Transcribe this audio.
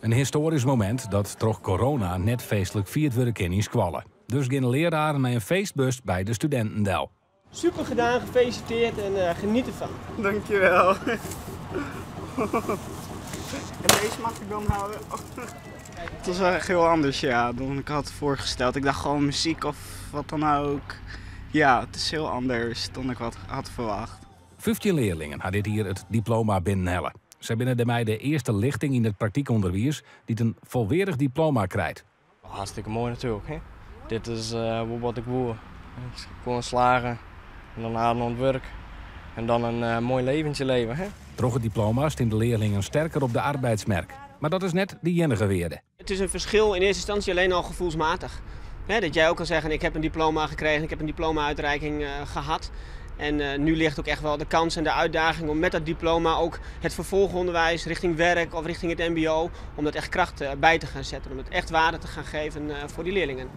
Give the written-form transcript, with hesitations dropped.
Een historisch moment dat toch corona net feestelijk vierd worden kan in Zwolle. Dus gaan de leraren met een feestbus bij de studentendel. Super gedaan, gefeliciteerd en geniet ervan. Dankjewel. En deze mag ik dan houden. Het was wel echt heel anders, ja, dan ik had voorgesteld. Ik dacht gewoon muziek of wat dan ook. Ja, het is heel anders dan ik had verwacht. 15 leerlingen hadden dit hier het diploma binnenhellen. Zij binnen de mij de eerste lichting in het praktiekonderwijs die een volwaardig diploma krijgt. Hartstikke mooi natuurlijk. Hè? Dit is wat ik wil. Ik kon slagen en dan aan het werk en dan een mooi leventje leven. Hè? Droge diploma's staan de leerlingen sterker op de arbeidsmarkt. Maar dat is net de enige weerde. Het is een verschil in eerste instantie alleen al gevoelsmatig. Dat jij ook kan zeggen, ik heb een diploma gekregen, ik heb een diploma-uitreiking gehad. En nu ligt ook echt wel de kans en de uitdaging om met dat diploma ook het vervolgonderwijs richting werk of richting het mbo, om dat echt kracht bij te gaan zetten. Om het echt waarde te gaan geven voor die leerlingen.